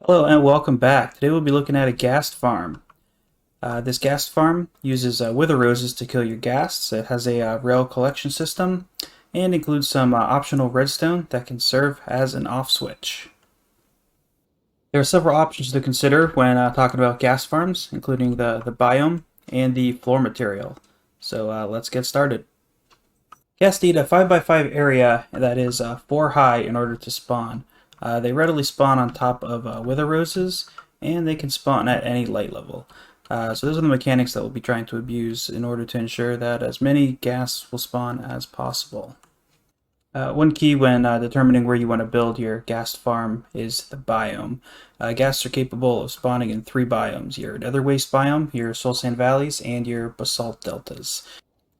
Hello and welcome back. Today we'll be looking at a ghast farm. This ghast farm uses wither roses to kill your ghasts. It has a rail collection system and includes some optional redstone that can serve as an off switch. There are several options to consider when talking about ghast farms, including the biome and the floor material. So let's get started. Ghasts need a 5x5 area that is 4 high in order to spawn. They readily spawn on top of wither roses, and they can spawn at any light level. So those are the mechanics that we'll be trying to abuse in order to ensure that as many ghasts will spawn as possible. One key when determining where you want to build your ghast farm is the biome. Ghasts are capable of spawning in 3 biomes: your nether waste biome, your soul sand valleys, and your basalt deltas.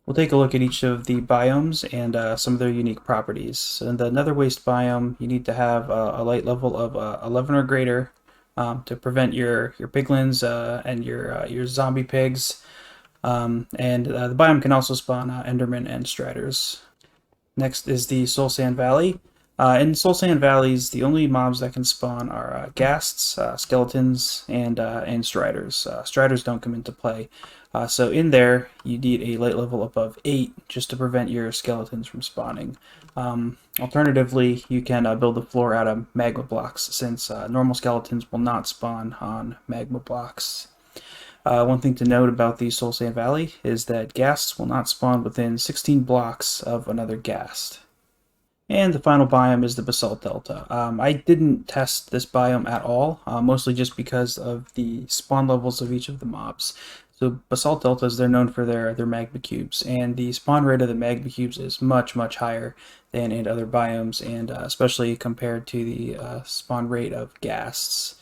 We'll take a look at each of the biomes and some of their unique properties. So in the nether waste biome, you need to have a light level of 11 or greater to prevent your piglins and your zombie pigs. The biome can also spawn endermen and striders. Next is the soul sand valley. In soul sand valleys, the only mobs that can spawn are ghasts, skeletons, and striders. Striders don't come into play. So in there, you need a light level above 8 just to prevent your skeletons from spawning. Alternatively, you can build the floor out of magma blocks, since normal skeletons will not spawn on magma blocks. One thing to note about the Soul Sand Valley is that ghasts will not spawn within 16 blocks of another ghast. And the final biome is the Basalt Delta. I didn't test this biome at all, mostly just because of the spawn levels of each of the mobs. So Basalt Deltas, they're known for their magma cubes, and the spawn rate of the magma cubes is much higher than in other biomes, and especially compared to the spawn rate of ghasts.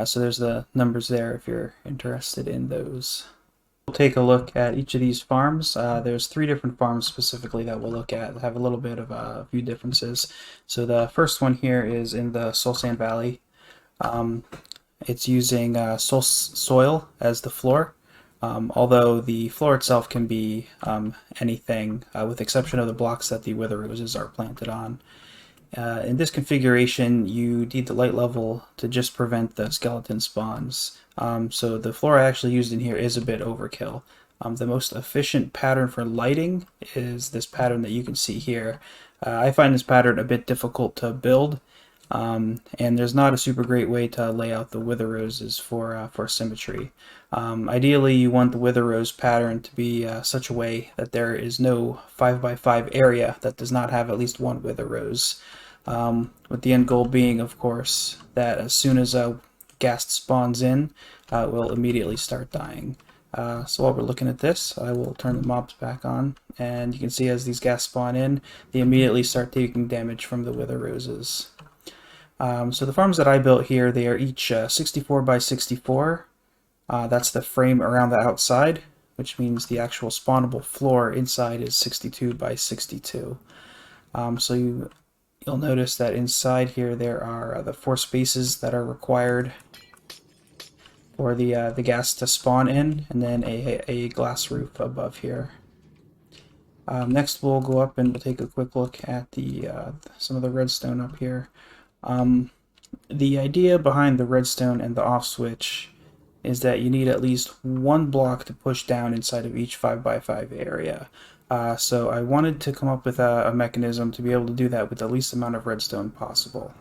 So there's the numbers there if you're interested in those. We'll take a look at each of these farms. There's 3 different farms specifically that we'll look at that have a little bit of a few differences. So the first one here is in the Soul Sand Valley. It's using soil as the floor. Although the floor itself can be anything, with exception of the blocks that the wither roses are planted on. In this configuration, you need the light level to just prevent the skeleton spawns. So the floor I actually used in here is a bit overkill. The most efficient pattern for lighting is this pattern that you can see here. I find this pattern a bit difficult to build, and there's not a super great way to lay out the wither roses for symmetry. Ideally, you want the wither rose pattern to be such a way that there is no 5x5 area that does not have at least one wither rose. With the end goal being, of course, that as soon as a ghast spawns in, it will immediately start dying. So while we're looking at this, I will turn the mobs back on, and you can see as these ghasts spawn in, they immediately start taking damage from the wither roses. So the farms that I built here, they are each 64 by 64. That's the frame around the outside, which means the actual spawnable floor inside is 62 by 62. So you'll notice that inside here there are the 4 spaces that are required for the ghast to spawn in, and then a glass roof above here. Next we'll go up and we'll take a quick look at the some of the redstone up here. The idea behind the redstone and the off switch is that you need at least 1 block to push down inside of each 5x5 area. So I wanted to come up with a mechanism to be able to do that with the least amount of redstone possible.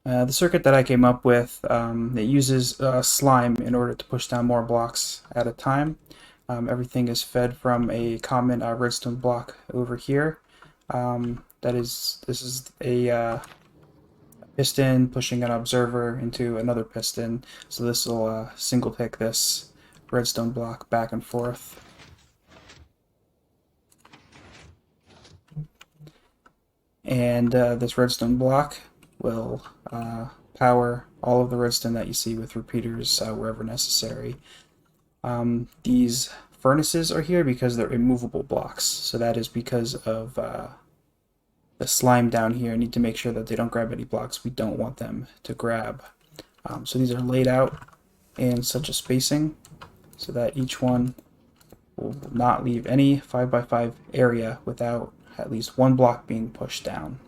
The circuit that I came up with, it uses slime in order to push down more blocks at a time. Everything is fed from a common redstone block over here. This is a piston pushing an observer into another piston, so this will single tick this redstone block back and forth. And this redstone block will power all of the redstone that you see with repeaters wherever necessary. These furnaces are here because they're immovable blocks, so that is because of the slime down here. I need to make sure that they don't grab any blocks we don't want them to grab. So these are laid out in such a spacing so that each one will not leave any 5x5 area without at least 1 block being pushed down.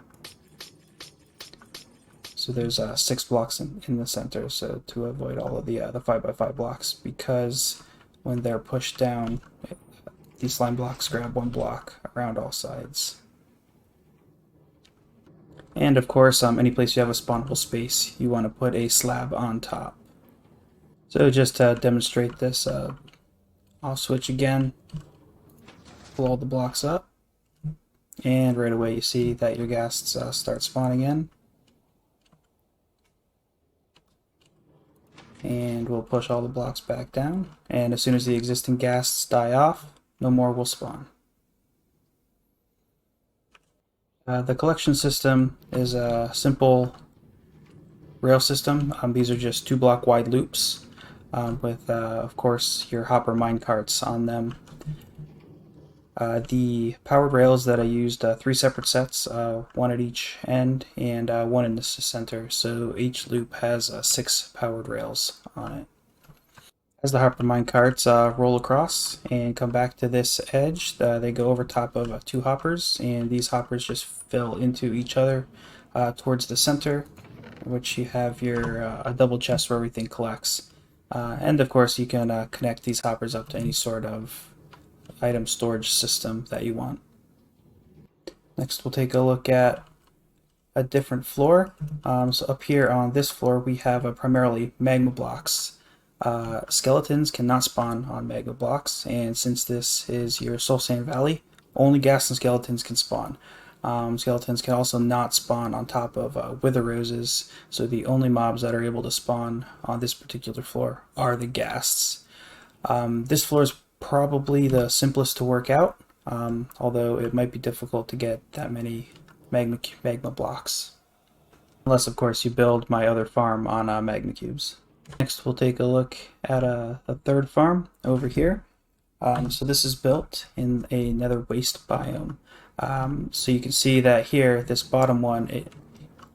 So there's 6 blocks in the center, so to avoid all of the 5x5 blocks, because when they're pushed down, these slime blocks grab 1 block around all sides. And of course, any place you have a spawnable space, you want to put a slab on top. So just to demonstrate this, I'll switch again, pull all the blocks up, and right away you see that your ghasts start spawning in. And we'll push all the blocks back down, and as soon as the existing ghasts die off, no more will spawn. The collection system is a simple rail system. These are just 2-block wide loops with, of course, your hopper minecarts on them. The powered rails that I used, 3 separate sets, 1 at each end and 1 in the center, so each loop has 6 powered rails on it. As the hopper minecarts roll across and come back to this edge, they go over top of 2 hoppers, and these hoppers just fill into each other towards the center, which you have your a double chest where everything collects. And of course you can connect these hoppers up to any sort of item storage system that you want. Next we'll take a look at a different floor. So up here on this floor we have primarily magma blocks. Skeletons cannot spawn on magma blocks, and since this is your Soul Sand Valley, only ghast and skeletons can spawn. Skeletons can also not spawn on top of wither roses, so the only mobs that are able to spawn on this particular floor are the ghasts. This floor is probably the simplest to work out, although it might be difficult to get that many magma blocks. Unless, of course, you build my other farm on magma cubes. Next, we'll take a look at a third farm over here. So this is built in a nether waste biome. So you can see that here, this bottom one,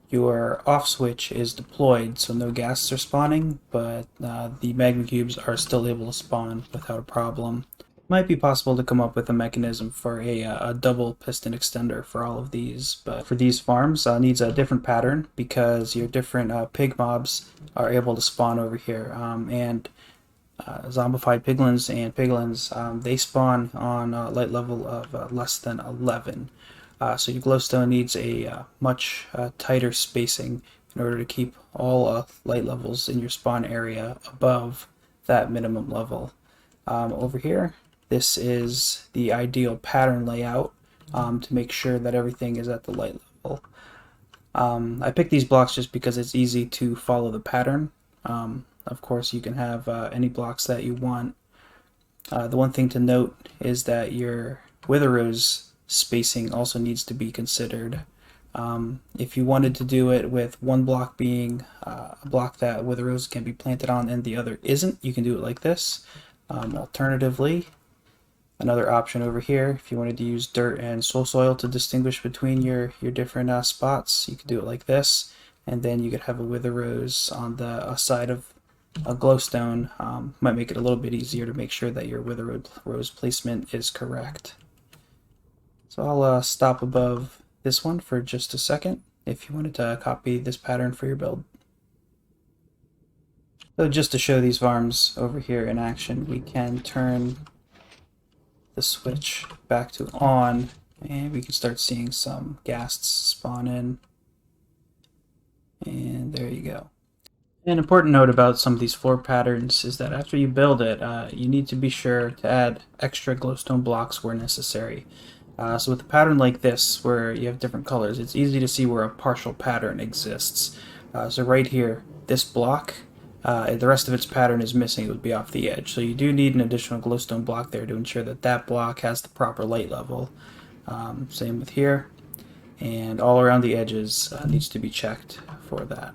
your off switch is deployed, so no ghasts are spawning, but the magma cubes are still able to spawn without a problem. It might be possible to come up with a mechanism for a double piston extender for all of these, but for these farms needs a different pattern because your different pig mobs are able to spawn over here, and zombified piglins and piglins, they spawn on a light level of less than 11. So your glowstone needs a much tighter spacing in order to keep all light levels in your spawn area above that minimum level. Over here, this is the ideal pattern layout to make sure that everything is at the light level. I picked these blocks just because it's easy to follow the pattern. Of course, you can have any blocks that you want. The one thing to note is that your wither rose spacing also needs to be considered. If you wanted to do it with one block being a block that wither rose can be planted on and the other isn't, you can do it like this. Alternatively, another option over here, if you wanted to use dirt and soul soil to distinguish between your different spots, you could do it like this, and then you could have a wither rose on the side of a glowstone. Might make it a little bit easier to make sure that your wither rose placement is correct. So I'll stop above this one for just a second if you wanted to copy this pattern for your build. So just to show these farms over here in action, we can turn the switch back to on, and we can start seeing some ghasts spawn in. And there you go. An important note about some of these floor patterns is that after you build it, you need to be sure to add extra glowstone blocks where necessary. So with a pattern like this, where you have different colors, it's easy to see where a partial pattern exists. So right here, this block, the rest of its pattern is missing. It would be off the edge. So you do need an additional glowstone block there to ensure that that block has the proper light level. Same with here. And all around the edges needs to be checked for that.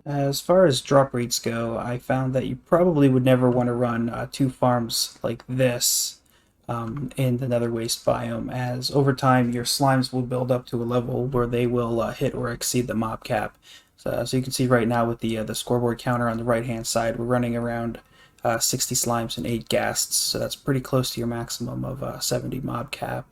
As far as drop rates go, I found that you probably would never want to run 2 farms like this in the nether waste biome, as over time your slimes will build up to a level where they will hit or exceed the mob cap. So you can see right now with the scoreboard counter on the right hand side, we're running around 60 slimes and 8 ghasts, so that's pretty close to your maximum of 70 mob cap.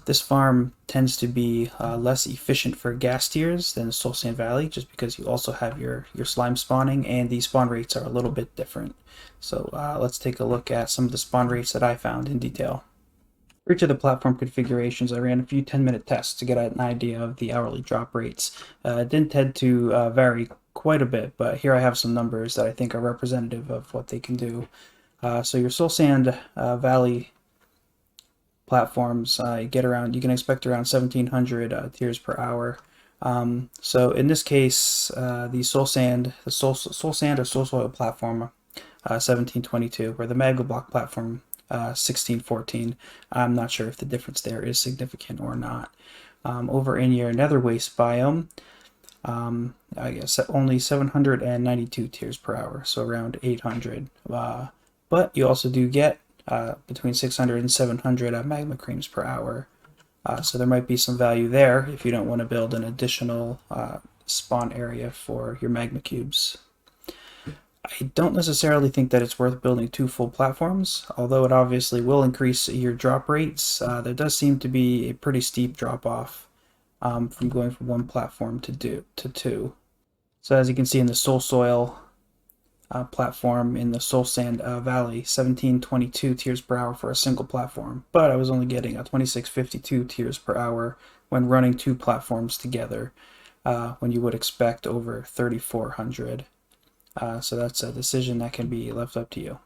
This farm tends to be less efficient for Ghast Tears than Soul Sand Valley, just because you also have your slime spawning, and the spawn rates are a little bit different. So let's take a look at some of the spawn rates that I found in detail. For each of the platform configurations, I ran a few 10-minute tests to get an idea of the hourly drop rates. It didn't tend to vary quite a bit, but here I have some numbers that I think are representative of what they can do. So your Soul Sand Valley platforms, you can expect around 1,700 tiers per hour. So in this case, the Soul Sand or Soul Soil platform, 1722, where the Magma Block platform, 1614. I'm not sure if the difference there is significant or not. Over in your Nether Waste biome, I guess only 792 tiers per hour, so around 800. But you also do get between 600 and 700 magma creams per hour. So there might be some value there if you don't want to build an additional spawn area for your magma cubes. I don't necessarily think that it's worth building 2 full platforms, although it obviously will increase your drop rates. There does seem to be a pretty steep drop off from going from 1 platform to 2. So as you can see in the Soul Soil platform in the Soul Sand Valley, 1722 tiers per hour for a single platform, but I was only getting a 2652 tiers per hour when running 2 platforms together, when you would expect over 3400. So that's a decision that can be left up to you.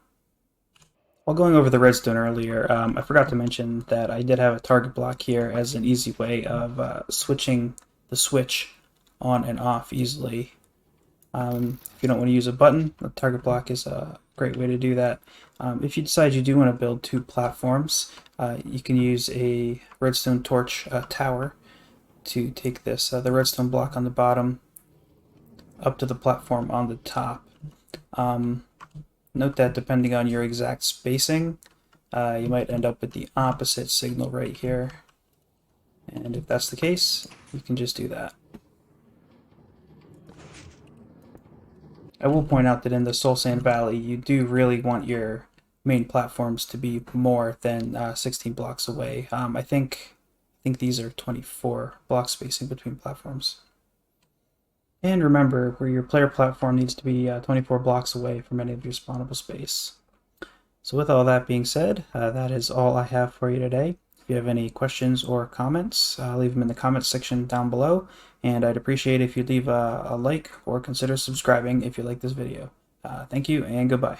While going over the redstone earlier, I forgot to mention that I did have a target block here as an easy way of switching the switch on and off easily. If you don't want to use a button, the target block is a great way to do that. If you decide you do want to build 2 platforms, you can use a redstone torch tower to take this, the redstone block on the bottom, up to the platform on the top. Note that depending on your exact spacing, you might end up with the opposite signal right here. And if that's the case, you can just do that. I will point out that in the Soul Sand Valley, you do really want your main platforms to be more than 16 blocks away. I think these are 24 block spacing between platforms. And remember, where your player platform needs to be 24 blocks away from any of your spawnable space. So with all that being said, that is all I have for you today. If you have any questions or comments, leave them in the comments section down below, and I'd appreciate if you leave a like or consider subscribing if you like this video. Thank you and goodbye.